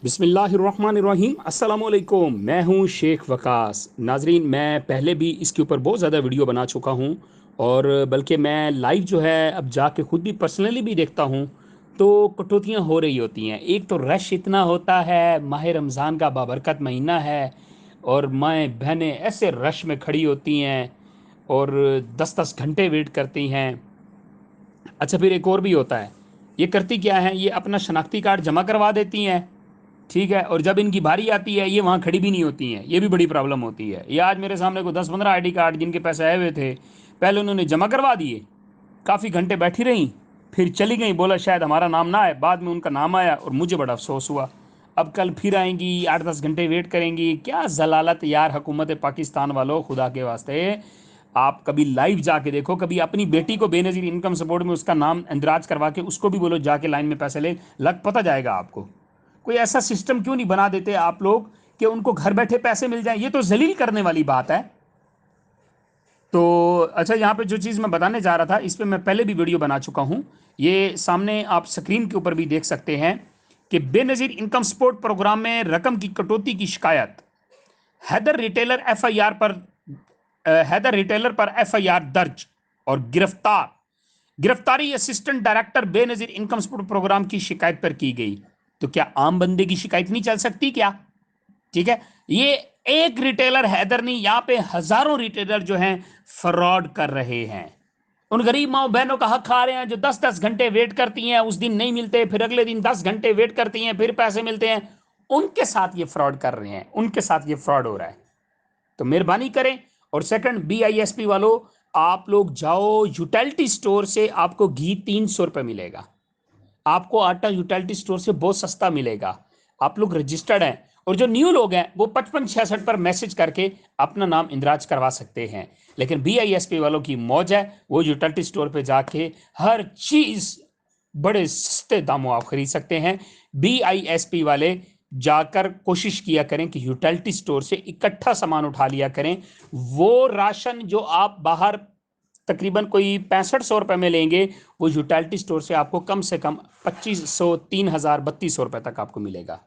बिस्मिल्लाहिर्रहमानिर्रहीम अस्सलामुअलैकुम। मैं हूं शेख वकास। नाजरीन, मैं पहले भी इसके ऊपर बहुत ज़्यादा वीडियो बना चुका हूं और बल्कि मैं लाइव जो है अब जाके ख़ुद भी पर्सनली भी देखता हूं तो कटौतियां हो रही होती हैं। एक तो रश इतना होता है, माह रमज़ान का बाबरकत महीना है और माएँ बहनें ऐसे रश में खड़ी होती हैं और 10-10 घंटे वेट करती हैं। अच्छा, फिर एक और भी होता है, ये करती क्या है, ये अपना शनाख्ती कार्ड जमा करवा देती हैं, ठीक है, और जब इनकी बारी आती है ये वहाँ खड़ी भी नहीं होती हैं। ये भी बड़ी प्रॉब्लम होती है। ये आज मेरे सामने को 10-15 आईडी कार्ड जिनके पैसे आए हुए थे, पहले उन्होंने जमा करवा दिए, काफ़ी घंटे बैठी रहीं, फिर चली गई, बोला शायद हमारा नाम ना आए, बाद में उनका नाम आया और मुझे बड़ा अफसोस हुआ। अब कल फिर आएंगी, 8-10 घंटे वेट करेंगी। क्या जलालत यार हुकूमत पाकिस्तान वालों, खुदा के वास्ते आप कभी लाइव जाके देखो, कभी अपनी बेटी को बेनज़ीर इनकम सपोर्ट में उसका नाम इंदराज करवा के उसको भी बोलो जाके लाइन में पैसे ले, लग पता जाएगा आपको। कोई ऐसा सिस्टम क्यों नहीं बना देते आप लोग कि उनको घर बैठे पैसे मिल जाएं? ये तो जलील करने वाली बात है। तो अच्छा, यहाँ पे जो चीज़ मैं बताने जा रहा था, इस पे मैं पहले भी वीडियो बना चुका हूँ। ये सामने आप स्क्रीन के ऊपर भी देख सकते हैं कि बेनज़ीर इनकम सपोर्ट प्रोग्राम में रकम की कटौती की शिकायत। हैदर रिटेलर एफआईआर पर हैदर रिटेलर पर एफआईआर दर्ज और गिरफ्तारी assistant director Benazir income support programme की शिकायत पर की गई। तो क्या आम बंदे की शिकायत नहीं चल सकती क्या? ठीक है, ये एक रिटेलर हैदर नहीं, यहां पे हजारों रिटेलर जो हैं फ्रॉड कर रहे हैं। उन गरीब माओ बहनों का हक खा रहे हैं जो 10-10 घंटे वेट करती हैं, उस दिन नहीं मिलते, फिर अगले दिन 10 घंटे वेट करती हैं, फिर पैसे मिलते हैं। उनके साथ ये फ्रॉड कर रहे हैं, उनके साथ ये फ्रॉड हो रहा है। तो मेहरबानी करें। और सेकंड, बीआईएसपी वालों, आप लोग जाओ यूटिलिटी स्टोर से, आपको घी 300 रुपये मिलेगा, आपको आटा यूटिलिटी स्टोर से बहुत सस्ता मिलेगा। आप लोग रजिस्टर्ड हैं और जो न्यू लोग हैं वो 5566 पर मैसेज करके अपना नाम इंदराज करवा सकते हैं। लेकिन बीआईएसपी वालों की मौज है, वो यूटिलिटी स्टोर पे जाके हर चीज बड़े सस्ते दामों आप खरीद सकते हैं। बीआईएसपी वाले जाकर कोशिश किया करें कि यूटिलिटी स्टोर से इकट्ठा सामान उठा लिया करें। वो राशन जो आप बाहर तकरीबन कोई 6500 रुपए में लेंगे, वो यूटिलिटी स्टोर से आपको कम से कम 2500, 3000, 3200 रुपए तक आपको मिलेगा।